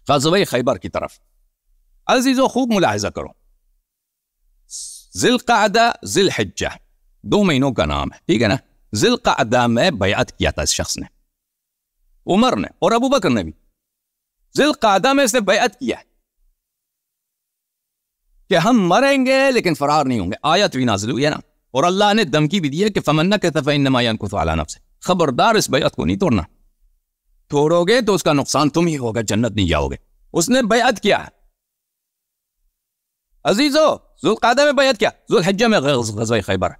غزوہ خیبر کی طرف. عزیزو خوب ملاحظہ کرو، ذی القعدہ ذی الحجہ 2 مہینوں کا نام ہے، ٹھیک ہے نا. ذی القعدہ میں بیعت کیا تھا اس شخص نے، عمر نے اور ابو بکر نے بھی. ذی القعدہ میں اس نے بیعت کیا کہ ہم مریں گے لیکن فرار نہیں ہوں گے. آیت بھی نازل ہوئی ہے نا، اور اللہ نے دھمکی بھی دی ہے کہ فمن نکث فانما ينکث علی نفسہ، خبردار اس بیعت کو نہیں توڑنا، توڑو گے تو اس کا نقصان تم ہی ہوگا، جنت نہیں جاؤ گے. اس نے بیعت کیا عزیزو، ذو القعدہ میں بیعت کیا، ذو الحجہ میں غزوہ خیبر.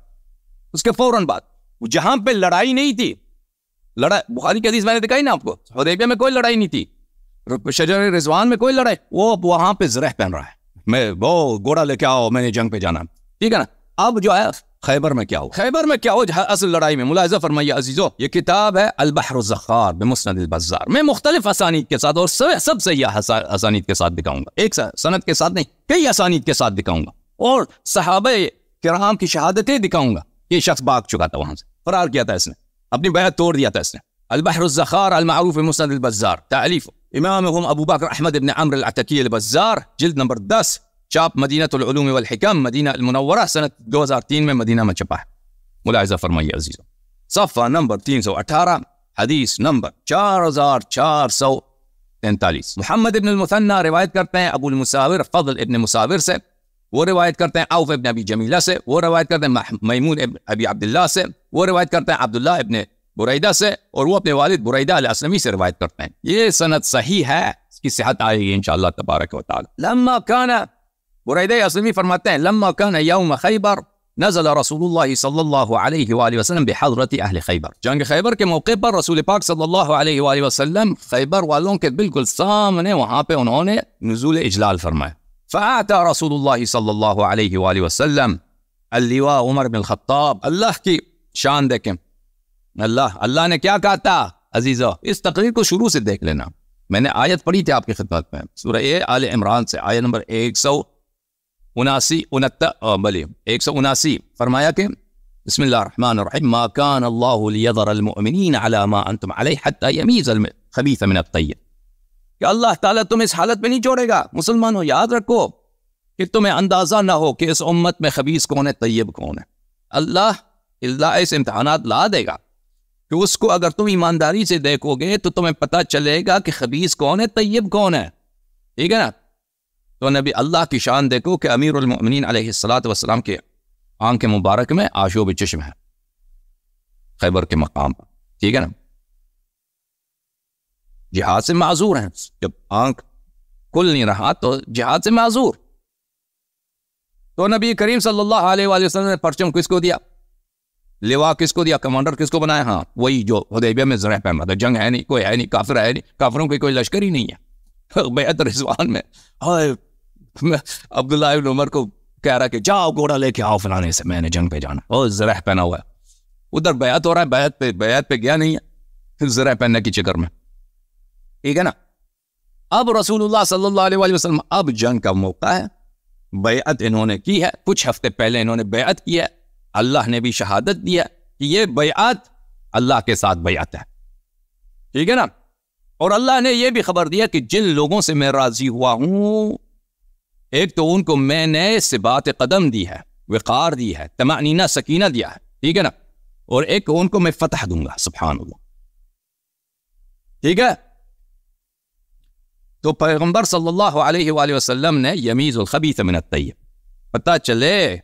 اس کے فوراً بعد جہاں پہ لڑائی نہیں تھی، بخاری کی حدیث میں نے دکھائی نا آپ کو، حدیبیہ میں کوئی لڑائی نہیں تھی، شجر رضوان میں کوئی لڑائی، وہ وہاں پہ زرہ پہن رہا ہے، میں وہ گھوڑا لے کے آؤ، میں نے جنگ پہ جانا، ٹھیک ہے نا. اب جو ہے خیبر میں کیا ہو، خیبر میں کیا ہو اصل لڑائی میں. ملاحظہ فرمائیے عزیزو، یہ کتاب ہے البحر الزخار بمسند البزار، میں مختلف اسانید کے ساتھ اور سب صحیح اسانید کے ساتھ دکھاؤں گا، ایک سند کے ساتھ نہیں، کئی اسانید کے ساتھ دکھاؤں گا، اور صحابہ کرام کی شہادتیں دکھاؤں گا. یہ شخص بھاگ چکا تھا، وہاں سے فرار کیا تھا، اس نے اپنی بیعت توڑ دیا تھا. اس نے البحر الزخار المعروف بمسند البزار، تالیف امامهم ابو بکر احمد بن عمرو العتکی البزار، جلد نمبر 10، چاپ مدینہ العلوم والحکم مدینہ المنورہ، سنت 2003 میں مدینہ میں چھپا ہے. ملاحظہ فرمائیے عزیزو، صفحہ نمبر 318، حدیث نمبر 4443. محمد ابن المثنى روایت کرتے ہیں ابو المساور فضل ابن مساور سے، وہ روایت کرتے ہیں عوف ابن ابی جمیلہ سے، وہ روایت کرتے ہیں میمون ابن ابی عبداللہ سے، وہ روایت کرتے ہیں عبداللہ ابن بریدہ سے، اور وہ اپنے والد بریدہ الاسلمی سے روایت کرتے ہیں. یہ سند صحیح ہے، اس کی صحت آئے گی انشاءاللہ تبارک و تعالی. لما کان، بریدہ الاسلمی فرماتے ہیں لما کان یوم خیبر نزل رسول اللہ صلی اللہ علیہ وآلہ وسلم بحضرت اہل خیبر. جنگ خیبر کے موقع پر رسول پاک صلی اللہ علیہ وآلہ وسلم خیبر والوں کے بالکل سامنے وہاں پہ انہوں نے نزول اجلال فرمایا. فأعطى رسول اللہ صلی اللہ علیہ وآلہ وسلم اللواء عمر بن الخطاب. اللہ کی شان دیکھیں، اللہ نے کیا کہا تھا عزیزو، اس تقریر کو شروع سے دیکھ لینا. میں نے آیت پڑھی تھی آپ کی خدمت میں، سورہ آل عمران سے، آیت نمبر 179 فرمایا کہ بسم اللہ الرحمن الرحیم ما کان اللہ لیذر المؤمنین علی ما انتم علیہ حتی یمیز الخبیث من الطیب، کہ اللہ تعالیٰ تمہیں اس حالت میں نہیں چھوڑے گا. مسلمانوں یاد رکھو کہ تمہیں اندازہ نہ ہو کہ اس امت میں خبیث کون ہے، طیب کون ہے. اللہ اس امتحانات لا دے گا کہ اس کو اگر تم ایمانداری سے دیکھو گے تو تمہیں پتہ چلے گا کہ خبیث کون ہے، طیب کون ہے، ٹھیک ہے نا. تو نبی اللہ کی شان دیکھو کہ امیر المؤمنین علیہ الصلوۃ والسلام کے آنکھ مبارک میں آشوب چشم ہے خیبر کے مقام پر، ٹھیک ہے نا. جہاد سے معذور ہیں، جب آنکھ کھل نہیں رہا تو جہاد سے معذور. تو نبی کریم صلی اللہ علیہ وآلہ وسلم نے پرچم کس کو دیا، لوا کس کو دیا، کمانڈر کس کو بنایا؟ ہاں وہی جو حدیبیہ میں زرہ پہن رہا تھا. جنگ ہے نہیں، کوئی ہے نہیں، کافر ہے نہیں، کافروں کی کوئی لشکر ہی نہیں ہے. بیعت رضوان میں عبداللہ ابن عمر کو کہہ رہا کہ جاؤ گھوڑا لے کے آؤ فلانے سے، میں نے جنگ پہ جانا، اور زرہ پہنا ہوا ہے. ادھر بیعت ہو رہا ہے، بیعت پہ گیا نہیں ہے، زرہ پہننے کی چکر میں، ٹھیک ہے نا. اب رسول اللہ صلی اللہ علیہ وآلہ وسلم، اب جنگ کا موقع ہے، بیعت انہوں نے کی ہے، کچھ ہفتے پہلے انہوں نے بیعت کی ہے، اللہ نے بھی شہادت دی ہے کہ یہ بیعت اللہ کے ساتھ بیعت ہے، ٹھیک ہے نا. اور اللہ نے یہ بھی خبر دیا کہ جن لوگوں سے میں راضی ہوا ہوں، ایک تو ان کو میں نے ثبات قدم دی ہے، وقار دی ہے، طمأنینہ سکینہ دیا ہے، ٹھیک ہے نا. اور ایک ان کو میں فتح دوں گا، سبحان اللہ، ٹھیک ہے. تو پیغمبر صلی اللہ علیہ وآلہ وسلم نے یمیز الخبیث من الطیب، پتہ چلے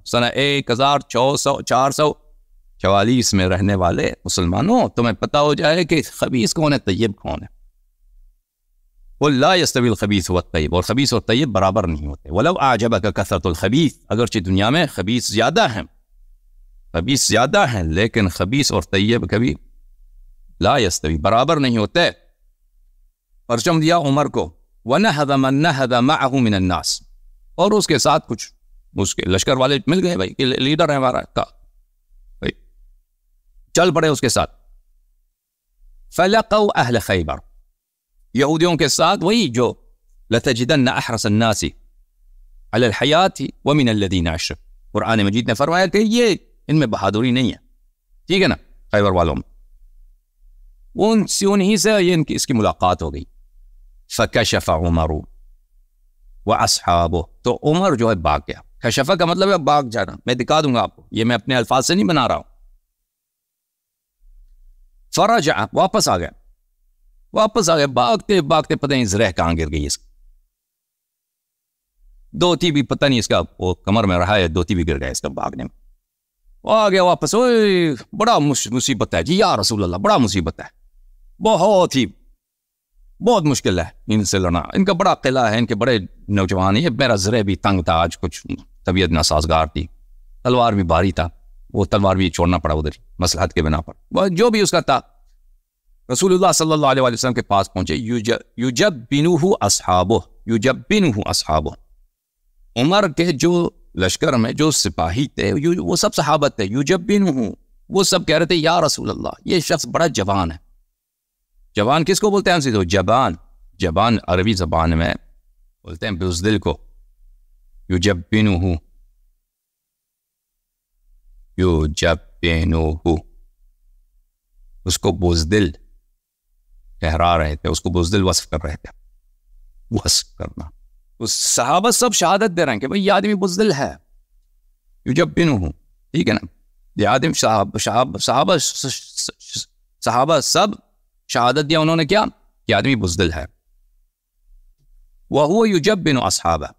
سنہ 1444 میں رہنے والے مسلمانوں، تمہیں پتہ ہو جائے کہ خبیث کون ہے، طیب کون ہے. قل لا يستوي الخبیث والطیب، اور خبیث اور طیب برابر نہیں ہوتے. ولو اعجبک کثرۃ الخبیث، اگرچہ دنیا میں خبیث زیادہ ہیں، لیکن خبیث اور طیب کبھی لا يستوي، برابر نہیں ہوتے. پرچم دیا عمر کو، وَنَهَذَ مَنْ نَهَذَ مَعَهُ مِنَ النَّاسِ، اور اس کے ساتھ کچھ اس کے لشکر والے مل گئے، بھائی کہ لیڈر ہے ہمارا، بھائی چل پڑے اس کے ساتھ. فَلَقَوْا أَهْلَ خَيْبَرَ، یہودیوں کے ساتھ وہی جو لَتَجِدَنَّ أَحْرَصَ النَّاسِ عَلَى الْحَيَاةِ وَمِنَ الَّذِينَ أَشْرَكُوا، قرآن مجید نے فرمایا کہ یہ ان میں بہادری نہیں ہے، ٹھیک ہے نا. خیبر والوں میں انہی سے اس کی ملاقات ہو گئی. فکشف عمر واصحابہ، تو عمر جو ہے بھاگ گیا. کشفہ کا مطلب ہے بھاگ جانا. میں دکھا دوں گا آپ کو، یہ میں اپنے الفاظ سے نہیں بنا رہا ہوں. فرجع، واپس آ گیا، بھاگتے بھاگتے پتہ نہیں زرہ کہاں گر گئی. اس دوتی بھی پتہ نہیں اس کا وہ کمر میں رہا ہے، دوتی بھی گر گیا اس کا بھاگنے میں. وہ آ گیا واپس. اوئے بڑا مصیبت ہے جی یا رسول اللہ، بڑا مصیبت ہے، بہت مشکل ہے ان سے لڑنا. ان کا بڑا قلعہ ہے، ان کے بڑے نوجوان ہیں. میرا زرہ بھی تنگ تھا آج، کچھ طبیعت ناسازگار تھی، تلوار بھی بھاری تھا، وہ تلوار بھی چھوڑنا پڑا ادھر مصلحت کے بنا پر. جو بھی اس کا تھا، رسول اللہ صلی اللہ علیہ وسلم کے پاس پہنچے. یجبنہ اصحابہ، عمر کے جو لشکر میں جو سپاہی تھے وہ سب صحابت تھے. یجبنہ، وہ سب کہہ رہے تھے یا رسول اللہ یہ شخص بڑا جوان ہے. جوان کس کو بولتے ہیں؟ ہم سے جبان عربی زبان میں بولتے ہیں بزدل کو. یجبنہ، اس کو بزدل ٹھہرا رہے تھے، اس کو بزدل وصف کر رہے تھے. وصف کرنا، اس صحابہ سب شہادت دے رہے ہیں کہ بھئی یہ آدمی بزدل ہے. یجبنہ، ٹھیک ہے نا. یہ آدمی صحابہ سب شہادت دیا انہوں نے کیا؟ یہ آدمی بزدل ہے. وَهُوَ يُجَبِّنُ أَصْحَابَهُ،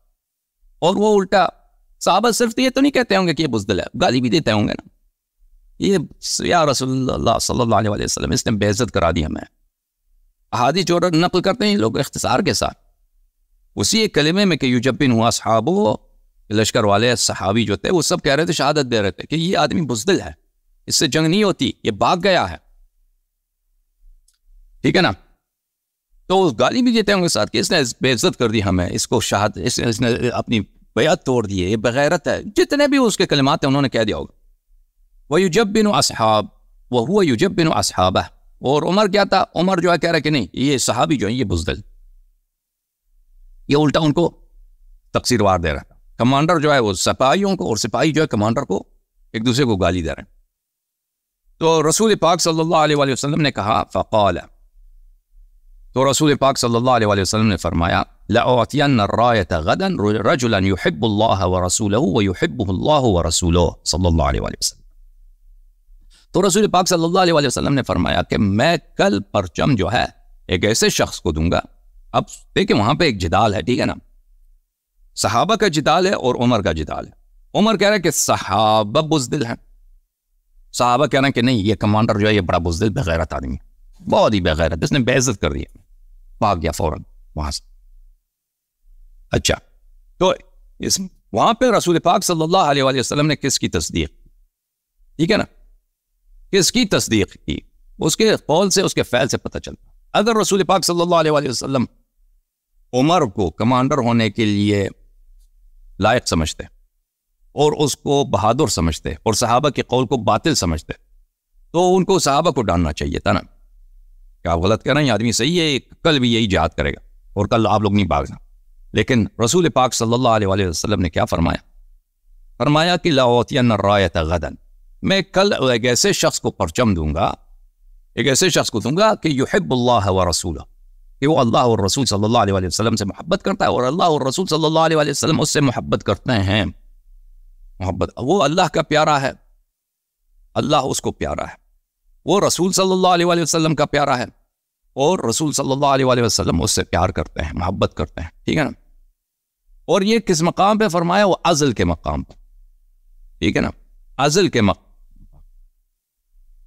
اور وہ الٹا صحابہ صرف یہ تو نہیں کہتے ہوں گے کہ یہ بزدل ہے، گالی بھی دیتے ہوں گے نا، یہ یا رسول اللہ صلی اللہ علیہ وسلم اس نے بے عزت کرا دی ہمیں. احادیث جو نقل کرتے ہیں لوگ اختصار کے ساتھ اسی ایک کلمے میں کہ یجبنہ اصحابہ، لشکر والے صحابی جو تھے وہ سب کہہ رہے تھے، شہادت دے رہے تھے کہ یہ آدمی بزدل ہے، اس سے جنگ نہیں ہوتی، یہ بھاگ گیا ہے. ٹھیک ہے نا. تو گالی بھی دیتے ہوں گے ساتھ کہ اس نے بے عزت کر دی ہمیں، اس کو اس نے اپنی بیعت توڑ دی ہے، یہ بغیرت ہے. جتنے بھی اس کے کلمات ہیں انہوں نے کہہ دیا ہوگا. وَيُجَبِّنُ أَصْحَابَ وَهُوَ يُجَبِّنُ أَصْحَابَهُ، اور عمر کیا تھا؟ عمر جو ہے کہہ رہا کہ نہیں یہ صحابی جو ہیں یہ بزدل. یہ الٹا ان کو تقصیر وار دے رہا تھا. کمانڈر جو ہے وہ سپاہیوں کو، اور سپاہی جو ہے کمانڈر کو ایک دوسرے کو گالی دے رہے ہیں. تو رسول پاک صلی اللہ علیہ وسلم نے کہا فقال، تو رسول پاک صلی اللہ علیہ وسلم نے فرمایا لَأُعْطِيَنَّ الرَّایَةَ غَدًا رَجُلًا يُحِبُّ اللَّهَ وَرَسُولَهُ وَيُحِبُّهُ اللَّهُ وَرَسُولُهُ صلی اللہ علیہ وسلم. تو رسول پاک صلی اللہ علیہ وسلم نے فرمایا کہ میں کل پرچم جو ہے ایک ایسے شخص کو دوں گا. اب دیکھیں وہاں پہ ایک جدال ہے، ٹھیک ہے نا. صحابہ کا جدال ہے اور عمر کا جدال ہے. عمر کہہ رہا ہے کہ صحابہ بزدل ہیں، صحابہ کہہ رہے ہیں کہ نہیں یہ کمانڈر جو ہے یہ بڑا بزدل بغیرت آدمی، بہت ہی بغیرت، اس نے بے عزت کر دیا، بھاگ گیا فوراً وہاں سے. اچھا، تو وہاں پہ رسول پاک صلی اللہ علیہ وسلم نے کس کی تصدیق؟ ٹھیک ہے نا، کس کی تصدیق کی؟ اس کے قول سے، اس کے فعل سے پتہ چلتا. اگر رسول پاک صلی اللہ علیہ وسلم عمر کو کمانڈر ہونے کے لیے لائق سمجھتے اور اس کو بہادر سمجھتے اور صحابہ کے قول کو باطل سمجھتے تو ان کو صحابہ کو ڈاننا چاہیے تھا نا کہ آپ غلط کر رہے ہیں، یہ آدمی صحیح ہے، کل بھی یہی جہاد کرے گا اور کل آپ لوگ نہیں بھاگنا. لیکن رسول پاک صلی اللہ علیہ وسلم نے کیا فرمایا؟ فرمایا کہ لَأُعْطِيَنَّ الرَّایَةَ غَدًا، میں کل ایک ایسے شخص کو پرچم دوں گا، ایک ایسے شخص کو دوں گا کہ یحب اللہ ورسولہ، کہ وہ اللہ اور رسول صلی اللہ علیہ وسلم سے محبت کرتا ہے اور اللہ اور رسول صلی اللہ علیہ وسلم اس سے محبت کرتے ہیں. محبت، وہ اللہ کا پیارا ہے، اللہ اس کو پیارا ہے، وہ رسول صلی اللہ علیہ وسلم کا پیارا ہے اور رسول صلی اللہ علیہ وسلم اس سے پیار کرتے ہیں، محبت کرتے ہیں. ٹھیک ہے نا. اور یہ کس مقام پہ فرمایا؟ وہ عزل کے مقام پہ. ٹھیک ہے نا، عزل کے مقام،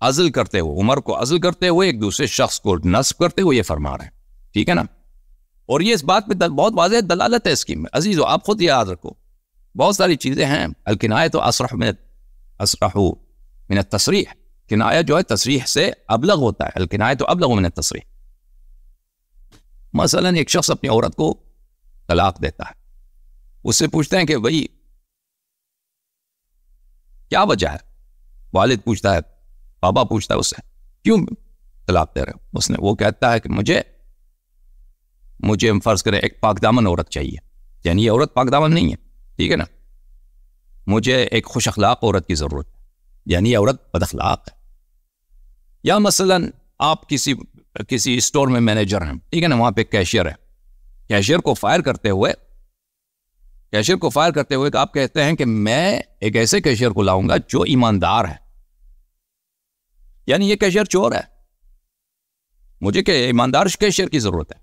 عزل کرتے ہوئے، عمر کو عزل کرتے ہوئے ایک دوسرے شخص کو نصب کرتے ہوئے یہ فرما رہے ہیں. ٹھیک ہے نا. اور یہ اس بات پہ بہت واضح دلالت ہے اس کی. عزیزو آپ خود یاد رکھو، بہت ساری چیزیں ہیں. الکنایۃ اصرح من التصریح، کنایہ جو ہے تصریح سے ابلغ ہوتا ہے، الکنایۃ ابلغ من التصریح. مثلا ایک شخص اپنی عورت کو طلاق دیتا ہے، اس سے پوچھتے ہیں کہ بھائی کیا وجہ ہے؟ والد پوچھتا ہے، بابا پوچھتا ہے اس سے کیوں طلاق دے رہے ہو؟ اس نے وہ کہتا ہے کہ مجھے فرض کریں ایک پاک دامن عورت چاہیے، یعنی یہ عورت پاک دامن نہیں ہے، ٹھیک ہے نا، مجھے ایک خوش اخلاق عورت کی ضرورت ہے، یعنی یہ عورت بد اخلاق ہے. یا مثلا آپ کسی اسٹور میں مینیجر ہیں، ٹھیک ہے نا، وہاں پہ کیشیئر ہے، کیشیئر کو فائر کرتے ہوئے کہ آپ کہتے ہیں کہ میں ایک ایسے کیشیئر کو لاؤں گا جو ایماندار ہے، یعنی یہ کیشیئر چور ہے، مجھے کہ ایماندار کیشیئر کی ضرورت ہے،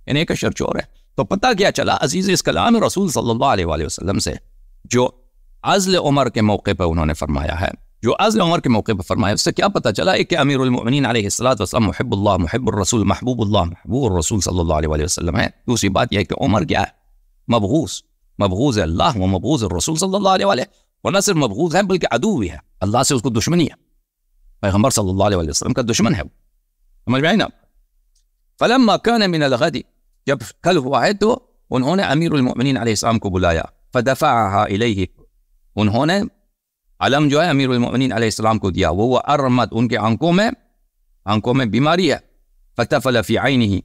یعنی یہ کیشیئر چور ہے۔ تو پتہ کیا چلا عزیز اس کلام رسول صلی اللہ علیہ وآلہ وسلم سے جو عزل عمر کے موقع پہ انہوں نے فرمایا ہے، اس سے کیا پتہ چلا ہے کہ امیر المؤمنین علیہ السلام محب اللہ، محب الرسول، محبوب اللہ، محبوب الرسول صلی اللہ علیہ وآلہ وسلم ہے۔ دوسری بات یہ ہے کہ عمر کیا ہے؟ مبغوض ہے اللہ و مبغوض الرسول صلی اللہ علیہ وآلہ، اور نہ صرف مبغوض ہے بلکہ عدو بھی ہے، اللہ سے اس کو دشمنی ہے، پیغمبر صلی اللہ علیہ وآلہ وسلم کا دشمن ہے وہ، سمجھ میں آئی نا؟ فلما كان من الغد، جب کل ہوا ہے تو انہوں نے امیر المؤمنین علیہ السلام کو بلایا، فدفعها الیہ، انہوں نے علم جو ہے امیر المؤمنین علیہ السلام کو دیا، وہ ارمت، ان کے آنکھوں میں بیماری ہے، فتفل فی عینہ،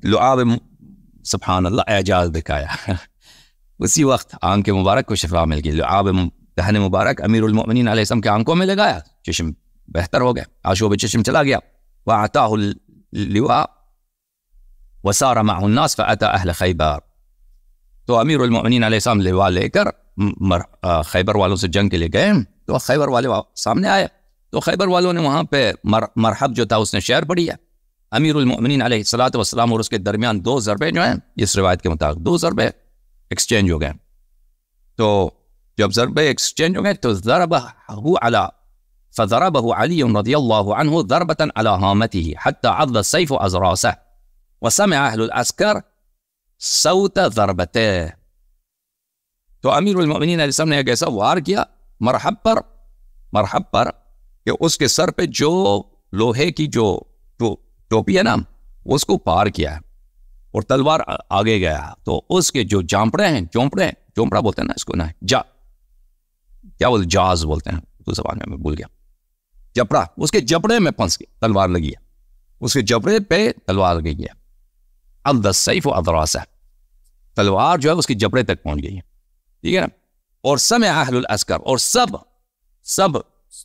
لعاب، سبحان اللہ، اعجاز دکھایا اسی وقت آنکھ مبارک کو شفا مل گئی، لعاب دہن مبارک امیر المؤمنین علیہ السلام کے آنکھوں میں لگایا، چشم بہتر ہو گیا، آشوب چشم چلا گیا، وَأَعْتَاهُ اللواء وَسَارَ مَعْهُ النَّاسِ فَأَتَى أَهْلَ خیبر، تو امیر المؤمنین علیہ السلام لواء لے کر خیبر والوں سے جنگ کے لیے گئے، تو خیبر والے سامنے آئے، تو خیبر والوں نے وہاں پہ مرحب جو تھا اس نے شعر پڑھی ہے، امیر المؤمنین علیہ السلام اور اس کے درمیان 2 ضربے جو ہیں اس روایت کے مطابق 2 ضربے ایکسچینج ہو گئے، تو جب ضربے ایکسچینج ہو گئے تو فضربه علی رضی اللہ عنہ ضربة على هامته حتى عض السيف أزراسه وسمع أهل العسكر صوت ضربته، تو امیر المؤمنین علیہ السلام نے ایک ایسا وار کیا مرحب پر کہ اس کے سر پہ جو لوہے کی جو ٹوپی ہے نا اس کو پار کیا اور تلوار آگے گیا، تو اس کے جو جانپڑے ہیں، جونپڑا بولتے ہیں نا اس کو، نا کیا بولتے، جاز بولتے ہیں تو زبان میں بھول گیا، جپڑا، اس کے جپڑے میں پھنس گیا، تلوار لگی ہے، اس کے جپڑے پہ تلوار لگی ہے، عض السیف ادراسہ، تلوار جو ہے اس کے جپڑے تک پہنچ گئی ہے، ٹھیک ہے نا؟ اور سمع اہل العسکر، اور سب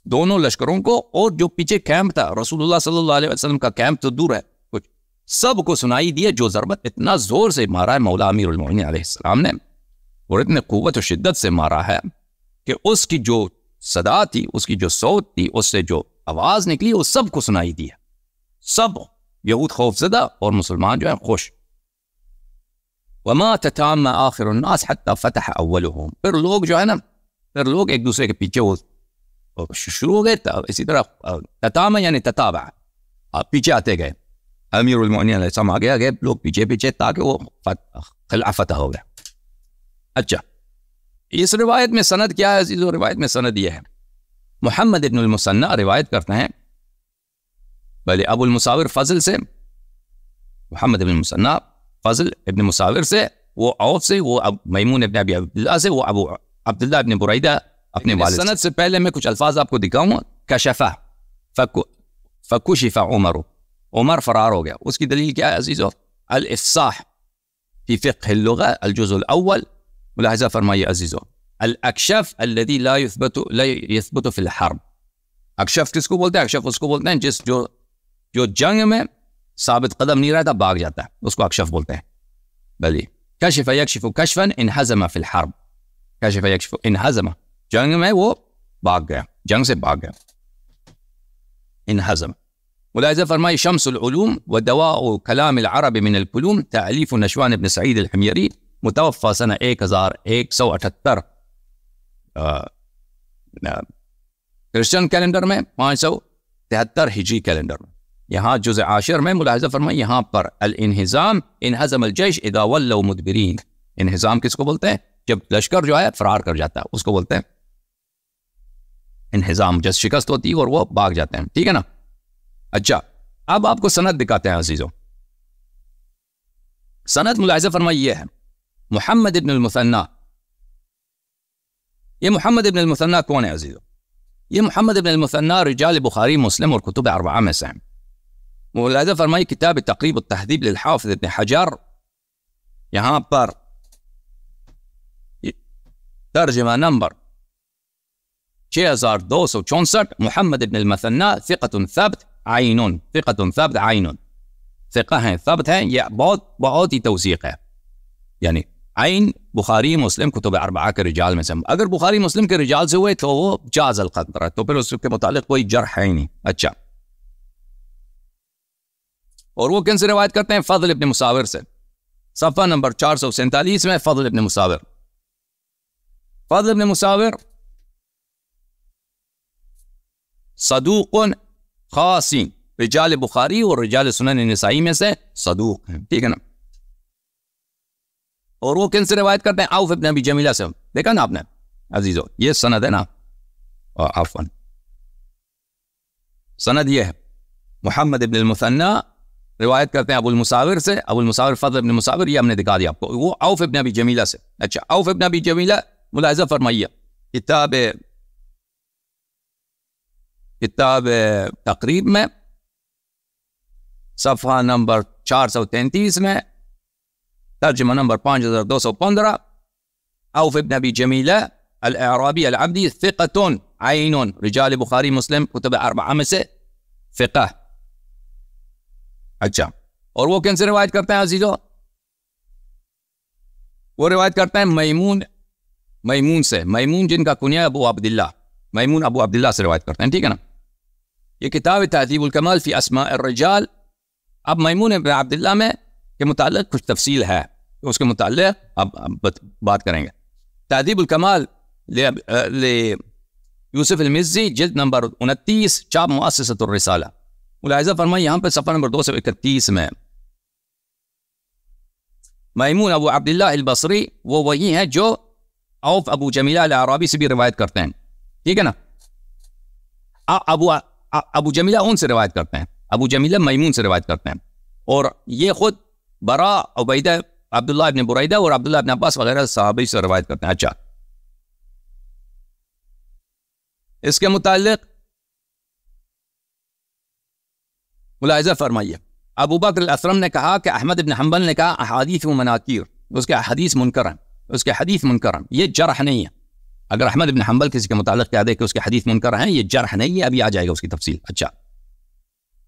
دونوں لشکروں کو، اور جو پیچھے کیمپ تھا رسول اللہ صلی اللہ علیہ وسلم کا کیمپ تو دور ہے کچھ، سب کو سنائی دی ہے جو ضربت اتنا زور سے مارا ہے مولا امیر المؤمنین علیہ السلام نے، اور اتنے قوت و شدت سے مارا ہے کہ اس کی جو صدا تھی، اس کی جو صوت تھی، اس سے جو آواز نکلی وہ سب کو سنائی دی ہے، سب یہود خوف زدہ اور مسلمان جو ہیں خوش۔ وما تتام آخر الناس حتى فتح اولهم، پھر لوگ جو ہے نا، پھر لوگ ایک دوسرے کے پیچھے وہ شروع ہو گئے، اسی طرح تتام یعنی تتابع، پیچھے آتے گئے، امیر المؤمنین علیہ السلام آگے آگے، لوگ پیچھے تاکہ وہ خلافت فتح ہو گیا۔ اچھا، اس روایت میں سند کیا ہے عزیزو؟ روایت میں سند یہ ہے، محمد ابن المثنى روایت کرتے ہیں، بلے ابو المساور فضل سے، محمد ابن المثنى فضل ابن مساور سے، وہ عوف سے، وہ میمون ابن ابی عبداللہ سے، وہ ابو عبداللہ ابن بریدہ اپنے والد۔ سند سے پہلے میں کچھ الفاظ آپ کو دکھاؤں، کشفہ فکشف عمر فرار ہو گیا، اس کی دلیل کیا ہے عزیزو؟ الافصاح فی فقہ اللغة الجزء الاول، ملاحظہ فرمائیے عزیزو، الاکشف الذي لا يثبت في الحرب، اکشف کس کو بولتے ہیں؟ اکشف اس کو بولتے ہیں جو جنگ میں ثابت قدم نہیں رہتا، بھاگ جاتا ہے، اس کو اکشف بولتے ہیں۔ بلی کشف یکشف کشفا انہزم فی الحرب، کشف یکشف انہزم، جنگ میں وہ بھاگ گیا، جنگ سے بھاگ گیا، انہزم۔ ملاحظہ فرمائی، شمس العلوم ودواء کلام العرب من الکلوم، تألیف نشوان ابن سعید الحمیری، متوفى سنہ 1178 کرسچن کیلنڈر میں، 573 ہجری کیلنڈر میں۔ یہاں جزء عاشر میں ملاحظہ فرمائیں، یہاں پر الانہزام انہزم الجیش اذا ولوا مدبرین، انہزام کس کو بولتے ہیں؟ جب لشکر جو ہے فرار کر جاتا ہے اس کو بولتے ہیں انہزام، جب شکست ہوتی ہے اور وہ بھاگ جاتے ہیں، ٹھیک ہے نا؟ اچھا، اب آپ کو سند دکھاتے ہیں عزیزوں، سند ملاحظہ فرمائی یہ ہے، محمد ابن المثنى، یہ محمد ابن المثنى کون ہے عزیزو؟ یہ محمد ابن المثنى رجال بخاری مسلم اور کتب اربعہ میں سے ہیں۔ ملاحظہ فرمائی کتاب تقریب التہذیب للحافظ ابن حجر، یہاں پر ترجمہ نمبر 6264، محمد ابن المثنى ثقة ثبت عین، ثقة ثبت عین، ثقہ ہیں، ثبت ہیں، یہ بہت ہی توثیق ہے. یعنی عین بخاری مسلم کتب اربعہ کے رجال میں سے، اگر بخاری مسلم کے رجال سے ہوئے تو وہ جاز القدر، تو پھر اس کے متعلق کوئی جرح ہے ہی نہیں. اچھا، اور وہ کن سے روایت کرتے ہیں؟ فضل ابن مساور سے. صفحہ نمبر 447 میں فضل ابن مساور. فضل ابن مساور صدوق خاصی، رجال بخاری اور رجال سنن نسائی میں سے صدوق ہیں، ٹھیک ہے نا. اور وہ کن سے روایت کرتے ہیں؟ عوف ابن ابی جمیلہ سے. دیکھا نا آپ نے عزیزو، یہ سند ہے نا، عفوا سند یہ ہے. محمد ابن المثنى روایت کرتے ہیں ابو المساور سے، ابو المساور فضل ابن مساور، یہ ہم نے دکھا دیا آپ کو، وہ عوف ابن ابی جمیلہ سے. اچھا، عوف ابن ابی جمیلہ ملاحظہ فرمائیے، کتاب تقریب میں صفحہ نمبر 433 میں ترجمہ نمبر 5215، عوف ابن ابی جمیلہ الاعرابی العبدی ثقۃ عین، رجال بخاری مسلم کتب اربعہ میں سے فقہ. اچھا، اور وہ کن سے روایت کرتے ہیں عزیزو؟ وہ روایت کرتے ہیں میمون سے، میمون جن کا کنیہ ابو عبداللہ، میمون ابو عبداللہ سے روایت کرتے ہیں، ٹھیک ہے نا. یہ کتاب تہذیب الکمال فی اسماء الرجال. اب میمون ابن عبداللہ میں کے متعلق کچھ تفصیل ہے، اس کے متعلق اب بات کریں گے. تہذیب الکمال یوسف المزی، جلد نمبر 29، چاپ مؤسسۃ الرسالہ. ملاحظہ فرمائیں یہاں پہ صفحہ نمبر 231 میں میمون ابو عبداللہ البصری وہ وہی ہیں جو عوف ابو جمیلہ الاعرابی سے بھی روایت کرتے ہیں، ٹھیک ہے نا. ابو جمیلہ ان سے روایت کرتے ہیں، ابو جمیلہ میمون سے روایت کرتے ہیں، اور یہ خود برا، عبیدہ، عبداللہ ابن بریدہ اور عبداللہ ابن عباس وغیرہ صحابی سے روایت کرتے ہیں. اچھا، اس کے متعلق ملاحظہ فرمائیے، ابو بکر الاسرم نے کہا کہ احمد ابن حنبل نے کہا احادیث و مناکیر، اس کے حدیث منکر ہیں، اس کے حدیث منکر ہیں، یہ جرح نہیں ہے. اگر احمد ابن حنبل کسی کے متعلق کہہ دے کہ اس کے حدیث منکر ہیں، یہ جرح نہیں ہے، ابھی آ جائے گا اس کی تفصیل. اچھا،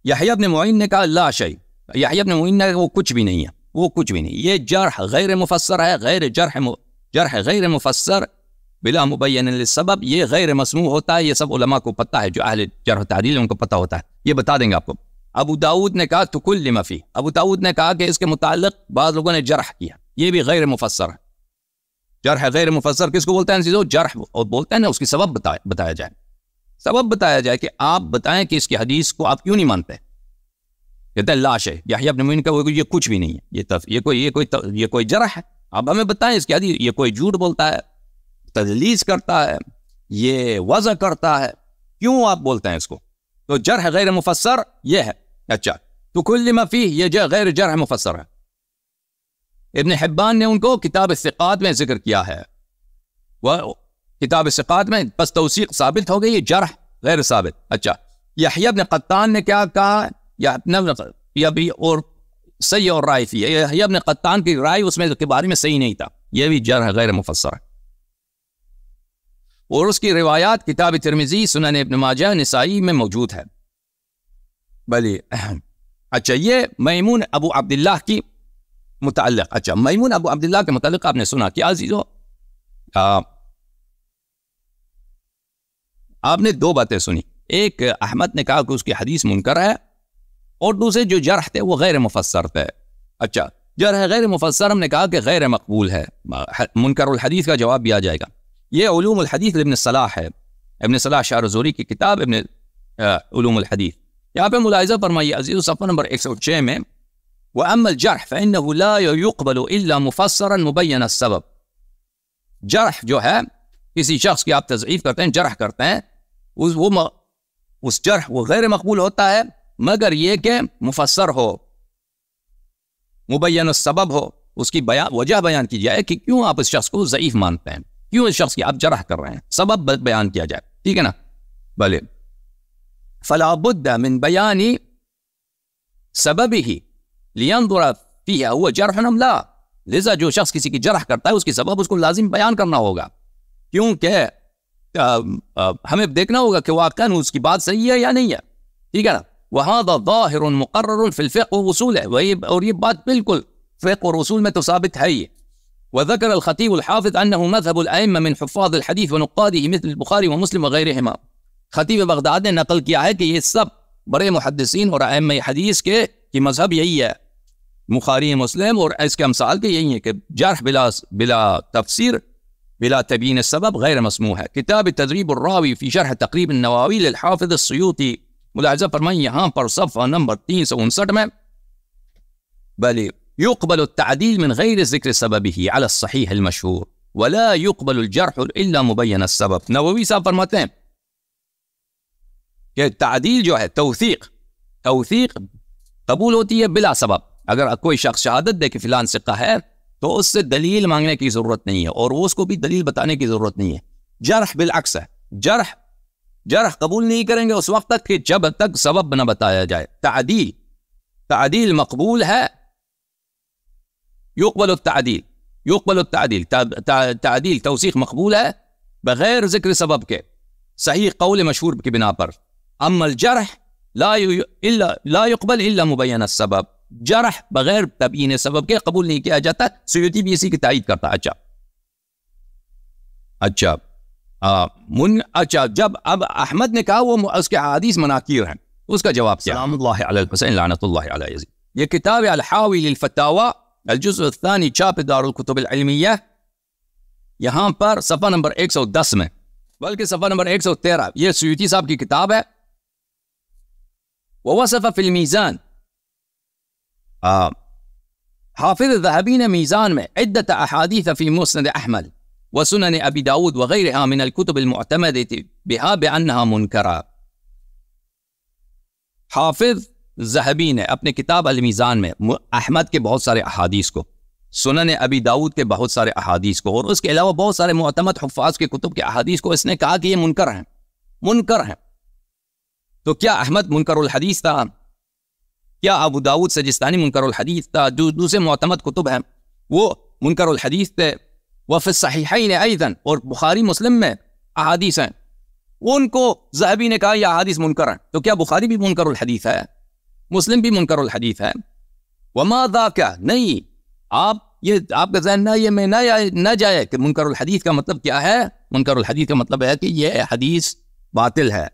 یحییٰ ابن معین نے کہا لا شیء، یحییٰ ابن معین نے وہ کچھ بھی نہیں ہے، وہ کچھ بھی نہیں، یہ جرح غیر مفسر ہے، جرح غیر مفسر بلا مبین للسبب، یہ غیر مسموع ہوتا ہے. یہ سب علماء کو پتہ ہے، جو اہل جرح و تعدیل ان کو پتہ ہوتا ہے، یہ بتا دیں گے آپ کو. ابو داؤد نے کہا تکلم فی، ابو داؤد نے کہا کہ اس کے متعلق بعض لوگوں نے جرح کیا، یہ بھی غیر مفسر ہے. جرح غیر مفسر کس کو بولتے ہیں عزیزو؟ جرح، اور بولتے ہیں نا اس کی سبب بتایا جائے، سبب بتایا جائے کہ آپ بتائیں کہ اس کی حدیث کو آپ کیوں نہیں مانتے. کہتے ہیں لا شیء، یحییٰ ابن معین کا یہ کچھ بھی نہیں ہے، یہ کوئی جرح ہے، آپ ہمیں بتائیں اس کی حدیث، یہ کوئی جھوٹ بولتا ہے، تدلیس کرتا ہے، یہ وضع کرتا ہے، کیوں آپ بولتے ہیں اس کو؟ تو جرح غیر مفسر یہ ہے. اچھا، تو کل ما فیہ، یہ غیر جرح مفسر ہے. ابن حبان نے ان کو کتاب الثقات میں ذکر کیا ہے، وہ کتاب الثقات میں بس توثیق ثابت ہو گئی، یہ جرح غیر ثابت. اچھا، یحییٰ ابن قطان نے کیا کہا، یا بھی اور صحیح اور رائے فی، یحییٰ ابن قطان کی رائے اس میں کے بارے میں صحیح نہیں تھا، یہ بھی جرح غیر مفسر ہے. اور اس کی روایات کتاب ترمذی، سنن ابن ماجہ، نسائی میں موجود ہے. بلی اچھا، یہ میمون ابو عبداللہ کی متعلق. اچھا، میمون ابو عبداللہ کے متعلق آپ نے سنا کیا عزیزو؟ آپ نے دو باتیں سنی، ایک احمد نے کہا کہ اس کی حدیث منکر ہے، اور دوسرے جو جرح تھے وہ غیر مفسر تھے. اچھا، جرح غیر مفسر ہم نے کہا کہ غیر مقبول ہے، منکر الحدیث کا جواب بھی آ جائے گا. یہ علوم الحدیث ابن صلاح ہے، ابن صلاح شارح زوری کی کتاب ابن علوم الحدیث. یہاں پہ ملاحظہ فرمائیے عزیزو، صفحہ نمبر 106 میں وَأَمَّا الْجَرْحُ فَإِنَّهُ لَا يُقْبَلُ إِلَّا مُفَسَّرًا مُبَيَّنَ السَّبَبِ. جرح جو ہے، کسی شخص کی آپ تضعیف کرتے ہیں، جرح کرتے ہیں، اس جرح وہ غیر مقبول ہوتا ہے مگر یہ کہ مفسر ہو، مبین السبب ہو، اس کی وجہ بیان کی جائے کہ کیوں آپ اس شخص کو ضعیف مانتے ہیں، کیوں اس شخص کی آپ جرح کر رہے ہیں، سبب بیان کیا جائے، ٹھیک ہے نا. بھلے فلا بد من بیان سببہ لینظر فیہ هو جرح ام لا. لذا جو شخص کسی کی جرح کرتا ہے اس کی سبب اس کو لازم بیان کرنا ہوگا، کیونکہ ہمیں دیکھنا ہوگا کہ واقعاً اس کی بات صحیح ہے یا نہیں ہے، ٹھیک ہے نا. وهذا ظاهر مقرر في الفقه وأصوله، اور یہ بات بالکل فقہ اور اصول میں تو ثابت ہے یہ. وذكر الخطيب الحافظ أنه مذهب الأئمة من حفاظ الحديث ونقاده مثل البخاري ومسلم وغيرهما. خطیب بغداد نے نقل کیا ہے کہ یہ سب بڑے محدثین اور ائمہ حدیث کے مذہب یہی ہے، بخاری مسلم اور اس کے امثال کے یہی ہے کہ جرح بلا تفسیر بلا تبیین السبب غیر مسموح ہے. کتاب تدریب الراوی فی شرح تقریب النواوی للحافظ السیوطی، ملاحظہ فرمائیں یہاں پر صفحہ نمبر 359 میں، بل يقبل التعديل من غير ذكر سببه على الصحيح المشهور ولا يقبل الجرح الا مبين السبب. نووی صاحب فرماتے ہیں کہ تعدیل جو ہے توثیق قبول ہوتی ہے بلا سبب. اگر کوئی شخص شہادت دے کہ فلان ثقہ ہے تو اس سے دلیل مانگنے کی ضرورت نہیں ہے اور اس کو بھی دلیل بتانے کی ضرورت نہیں ہے. جرح بالعکس ہے، جرح قبول نہیں کریں گے اس وقت تک کہ جب تک سبب نہ بتایا جائے. تعدیل مقبول ہے، يقبل التعديل تعدیل توثیق مقبول ہے بغیر ذکر سبب کے صحیح قول مشہور کی بنا پر. اما الجرح لا يقبل الا مبين السبب، جرح بغیر تبیین سبب کے قبول نہیں کیا جاتا. سیوطی بھی اسی کی تائید کرتا. اچھا جب اب احمد نے کہا وہ اس کے احادیث مناکیر ہیں، اس کا جواب کیا؟ سلام اللہ علی الحسین لعنت اللہ علی یزید. یہ کتاب الحاوی للفتاوی الجزء الثانی چاپ دار الکتب العلمیہ، یہاں پر صفحہ نمبر 110 میں، بلکہ صفحہ نمبر 113، یہ سیوطی صاحب کی کتاب ہے. ووصف فی المیزان، حافظ الذهبی نے میزان میں عدت احادیث فی مسند احمد وسنن ابی داود وغیرها من الكتب المعتمدة بها بانها منکرہ. حافظ ذہبی نے اپنے کتاب المیزان میں احمد کے بہت سارے احادیث کو، سنن ابی داود کے بہت سارے احادیث کو، اور اس کے علاوہ بہت سارے معتمد حفاظ کے کتب کے احادیث کو اس نے کہا کہ یہ منکر ہیں. تو کیا احمد منکر الحدیث تھا؟ کیا ابو داود سجستانی منکر الحدیث تھا؟ جو دوسرے معتمد کتب ہیں وہ منکر الحدیث تھے. وفی الصحیحین ایضا، اور بخاری مسلم میں احادیث ہیں ان کو ذہبی نے کہا یہ احادیث منکر ہیں. تو کیا بخاری بھی منکر الحدیث ہے؟ مسلم بھی منکر الحدیث ہے؟ وما ذاک، نہیں آپ کا ذہن نہ یہ میں نہ جائے کہ منکر الحدیث کا مطلب کیا ہے. منکر الحدیث کا مطلب ہے کہ یہ حدیث باطل ہے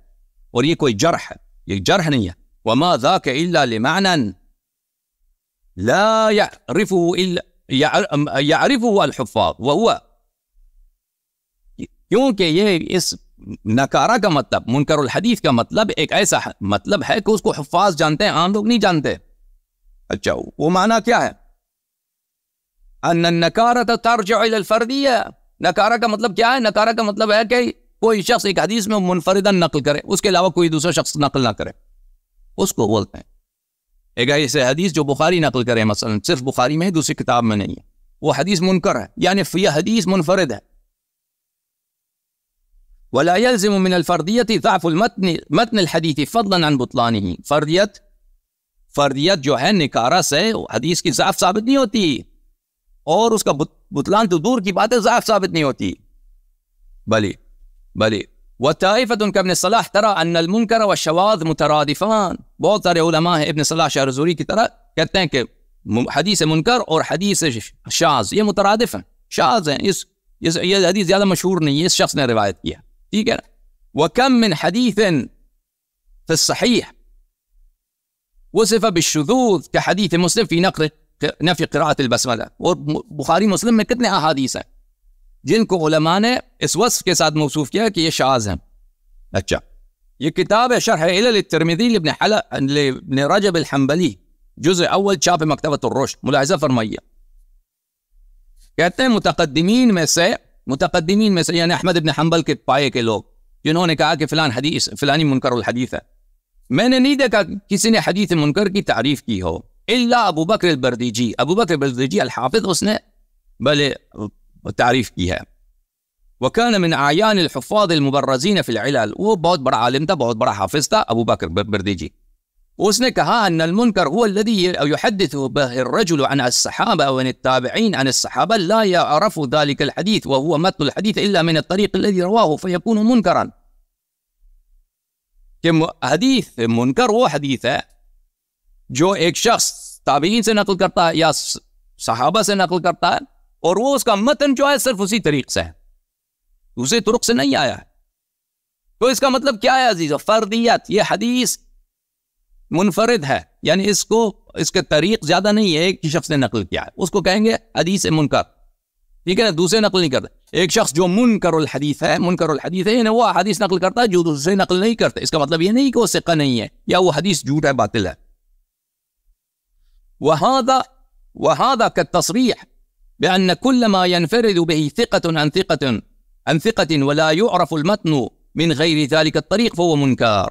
اور یہ کوئی جرح ہے، یہ جرح نہیں ہے. وما ذاک الا لمعنى لا يعرفه الحفاظ وهو، کیونکہ یہ اس نکارہ کا مطلب، منکر الحدیث کا مطلب ایک ایسا مطلب ہے کہ اس کو حفاظ جانتے ہیں، عام لوگ نہیں جانتے. اچھا وہ معنی کیا ہے؟ ان النکارۃ ترجع الى الفردیہ. نکارہ کا مطلب کیا ہے؟ نکارہ کا مطلب ہے کہ کوئی شخص ایک حدیث میں منفرداً نقل کرے، اس کے علاوہ کوئی دوسرا شخص نقل نہ کرے، اس کو بولتے ہیں. ایک ایسے حدیث جو بخاری نقل کرے، مثلا صرف بخاری میں ہے دوسری کتاب میں نہیں ہے، وہ حدیث منکر ہے، یعنی یہ حدیث منفرد ہے. ولا يلزم من الفردیت ضعف متن الحدیث فضلا عن بطلانه. فردیت جو ہے نکارہ سے حدیث کی ضعف ثابت نہیں ہوتی، اور اس کا بطلان تو دور کی بات ہے، ضعف ثابت نہیں ہوتی. بلی وطائفة كابن صلاح ترى ان المنکر والشواذ مترادفان. بہت سارے علماء ہیں ابن صلاح شاہ زوری کی طرح کہتے ہیں کہ حدیث منکر اور حدیث شاذ یہ مترادف ہیں، شاذ ہیں، یہ حدیث زیادہ مشہور نہیں ہے، اس شخص نے روایت کیا، ٹھیک ہے. وكم من حديث في الصحيح وصف بالشذوذ كحديث مسلم في نفي قراءة البسملة. اور بخاری مسلم میں کتنے احادیث ہیں جن کو علماء نے اس وصف کے ساتھ موصوف کیا کہ یہ شاذ ہیں. اچھا یہ کتاب ہے شرح علل الترمذی لابن رجب الحنبلی، جزء اول، چاپ مکتبۃ الرشد. ملاحظہ فرمائیے، کہتے ہیں متقدمین میں سے یعنی احمد ابن حنبل کے پائے کے لوگ جنہوں نے کہا کہ فلانی منکر الحدیث ہے، میں نے نہیں دیکھا کسی نے حدیث منکر کی تعریف کی ہو الا ابو بکر البردیجی. ابو بکر البردیجی الحافظ، اس نے بلے تعریف کی ہے. وكان من اعیان الحفاظ المبرزین فی العلل، وہ بہت بڑا عالم تھا، بہت بڑا حافظ تھا ابو بکر بردیجی. اس نے کہا ان المنکر هو الذي يحدث به الرجل عن الصحابه وعن التابعين عن الصحابه لا يعرف ذلك الحديث وهو متن الحديث الا من الطريق الذي رواه فيكون منكرا. کہ حدیث منکر وہ حدیث ہے جو ایک شخص تابعین سے نقل کرتا ہے یا صحابہ سے نقل کرتا ہے اور وہ اس کا متن جو ہے صرف اسی طریق سے ہے، دوسرے طرق سے نہیں آیا ہے. تو اس کا مطلب کیا ہے عزیزو؟ فردیت. یہ حدیث منفرد ہے، یعنی اس کے طریق زیادہ نہیں ہے، ایک شخص نے نقل کیا ہے، اس کو کہیں گے حدیث منکر. ٹھیک ہے نا، دوسرے نقل نہیں کرتے. ایک شخص جو منکر الحدیث ہے یعنی وہ حدیث نقل کرتا ہے جو دوسرے نقل نہیں کرتے. اس کا مطلب یہ نہیں کہ وہ ثقہ نہیں ہے یا وہ حدیث جھوٹ ہے، باطل ہے. وهذا كالتصريح بأن كل ما ينفرد به ثقة عن ثقة ولا يعرف المتن من غير ذلك الطريق فهو منكر.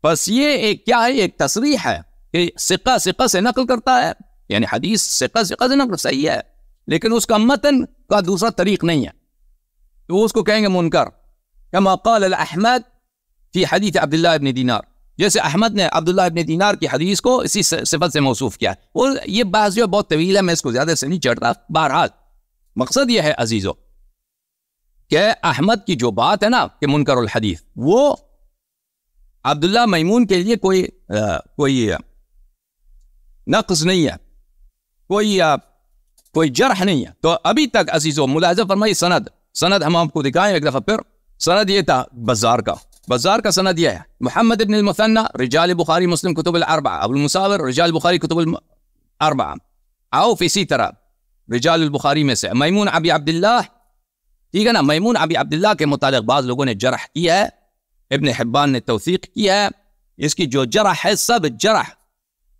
بس یہ کیا ہے؟ ایک تصریح ہے کہ ثقہ سے نقل کرتا ہے، یعنی حدیث ثقہ سے نقل صحیح ہے لیکن اس کا متن کا دوسرا طریق نہیں ہے، تو اس کو کہیں گے منکر. كما قال الأحمد في حديث عبد الله بن دينار، جیسے احمد نے عبداللہ ابن دینار کی حدیث کو اسی صفت سے موصوف کیا. اور یہ بحث جو بہت طویل ہے، میں اس کو زیادہ سے نہیں چڑھتا. بہرحال مقصد یہ ہے عزیزو کہ احمد کی جو بات ہے نا کہ منکر الحدیث، وہ عبداللہ میمون کے لیے کوئی نقص نہیں ہے، کوئی جرح نہیں ہے. تو ابھی تک عزیزو ملاحظہ فرمائی سند ہم آپ کو دکھائیں ایک دفعہ پھر. سند یہ تھا بزار کا سند یہ ہے: محمد ابن المثنى رجال بخاری مسلم کتب الاربعہ، ابو المساور رجال بخاری کتب الاربعہ، عوف اسی طرح رجال البخاری میں سے، میمون ابی عبداللہ. ٹھیک ہے نا، میمون ابی عبداللہ کے متعلق بعض لوگوں نے جرح کیا ہے، ابن حبان نے توثیق کیا ہے. اس کی جو جرح ہے سب جرح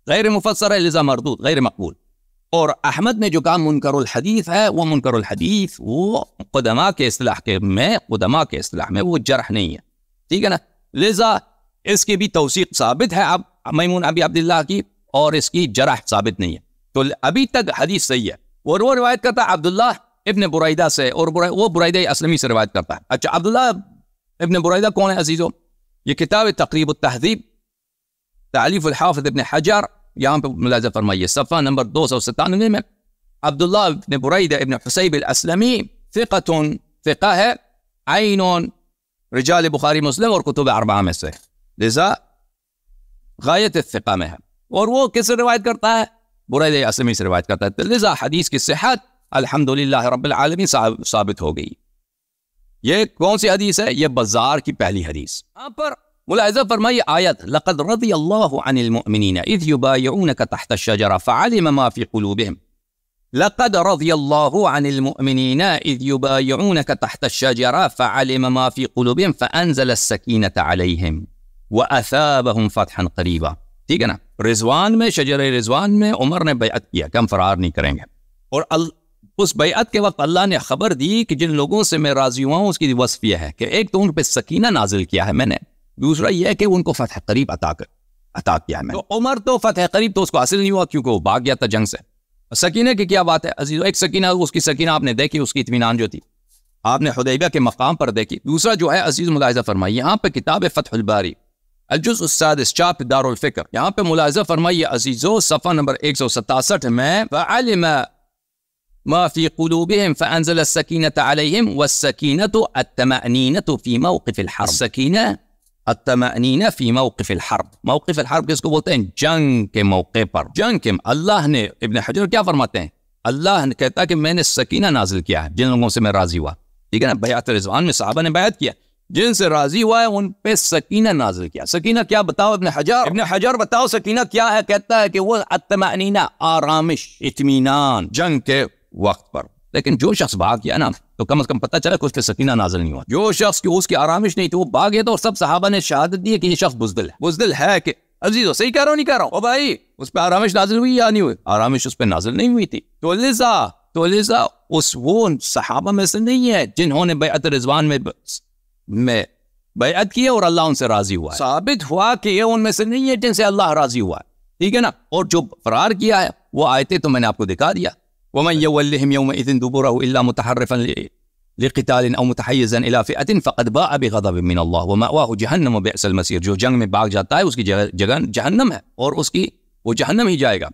غیر مفسر ہے، لذا مردود غیر مقبول. اور احمد نے جو کہا منکر الحدیث ہے، وہ منکر الحدیث وہ قدماء کے اصطلاح میں وہ جرح نہیں ہے. ٹھیک ہے نا، لذا اس کی بھی توثیق ثابت ہے اب میمون ابی عبداللہ کی، اور اس کی جرح ثابت نہیں ہے. تو ابھی تک حدیث صحیح ہے. اور وہ روایت کرتا ہے عبداللہ ابن بريدہ سے، اور وہ بريدہ اسلمی سے روایت کرتا ہے. اچھا، عبداللہ ابن بريدہ کون ہے عزیزو؟ یہ کتاب تقریب التہذیب تالیف الحافظ ابن حجر، یہاں پہ ملاحظہ فرمائیے صفحہ نمبر 297 میں. عبداللہ ابن بريدہ ابن حسیب الاسلمی ثقہ ہے، عین رجال بخاری مسلم اور کتب اربعہ میں سے، لذا غایت الثقہ میں ہے. اور وہ کس سے روایت کرتا ہے؟ بريدہ اسلمی سے روایت کرتا ہے، لذا حدیث کی صحت الحمدللہ رب العالمین ثابت ہو گئی. یہ کون سی حدیث ہے؟ یہ بزار کی پہلی حدیث. یہاں پر ملاحظہ فرمائیے آیت: لقد رضی اللہ عن المؤمنین اذ یبایعونک تحت الشجرہ فعلم ما فی قلوبہم. لقد رضی اللہ عن المؤمنین اذ یبایعونک تحت الشجرہ فعلم ما فی قلوبہم فانزل السکینۃ علیہم واثابہم فتحا قریبا. ٹھیک ہے نا، رضوان میں، شجر رضوان میں عمر نے بیعت کیا کہ ہم فرار نہیں کریں گے، اور اس بیعت کے وقت اللہ نے خبر دی کہ جن لوگوں سے میں راضی ہوا ہوں اس کی وصف یہ ہے کہ ایک تو ان پہ سکینہ نازل کیا ہے میں نے، دوسرا یہ ہے کہ ان کو فتح قریب عطا کیا ہے میں نے. تو عمر تو فتح قریب تو اس کو حاصل نہیں ہوا کیونکہ وہ بھاگ گیا تھا جنگ سے. سکینہ کی کیا بات ہے عزیز؟ ایک سکینہ، اس کی سکینہ آپ نے دیکھی، اس کی اطمینان جو تھی آپ نے حدیبیہ کے مقام پر دیکھی. دوسرا جو ہے عزیز ملاحظہ فرمائیے، یہاں پہ کتاب فتح الباری الجزء السادس چاپ دار الفکر، یہاں پہ ملاحظہ فرمائیے عزیزو صفحہ نمبر 167 میں فعلم ما في قلوبهم فأنزل السكينة عليهم والسكينة الطمأنينة في موقف الحرب. السكينة الطمأنينة في موقف الحرب. موقف الحرب کس کو بولتے ہیں؟ جنگ کے موقع پر. جنگ کے اللہ نے، ابن حجر کیا فرماتے ہیں؟ اللہ نے کہتا ہے کہ میں نے سکینہ نازل کیا ہے جن لوگوں سے میں راضی ہوا. ٹھیک ہے نا، بیعت رضوان میں صحابہ نے بیعت کیا، جن سے راضی ہوا ہے ان پہ سکینہ نازل کیا. سکینہ کیا بتاؤ ابن حجر بتاؤ سکینہ کیا ہے؟ کہتا ہے کہ وہ الطمأنینہ، آرامش، اطمینان جنگ کے وقت پر. لیکن جو شخص بھاگ گیا نا تو کم از کم پتہ چلا کہ اس پہ سکینہ نازل نہیں ہوا. جو شخص کی اس کی آرامش نہیں تو وہ بھاگ گیا، تو صب صحابہ نے شہادت دی کہ یہ شخص بزدل ہے کہ عزیزو صحیح کہہ رہا ہوں نہیں کہہ رہا ہوں، او بھائی اس پہ آرامش نازل ہوئی یا نہیں ہوئی؟ آرامش اس پہ نازل نہیں ہوئی تھی. تو لذا وہ صحابہ میں سے نہیں ہے جنہوں نے بیعت رضوان میں بیعت کی اور اللہ ان سے راضی ہوا ہے. ثابت ہوا کہ یہ ان میں سے نہیں ہے جن سے اللہ راضی ہوا ہے. ٹھیک ہے نا، اور جو فرار کیا ہے وہ آیتیں تو میں نے آپ کو دکھا دیا. ومن يولهم يومئذ دبره إلا متحرفا لقتال أو متحيزا إلى فئة فقد باء بغضب من الله ومأواه جهنم وبئس المصير. جو جنگ میں بھاگ جاتا ہے اس کی جگہ جہنم ہے، اور وہ جہنم ہی جائے گا.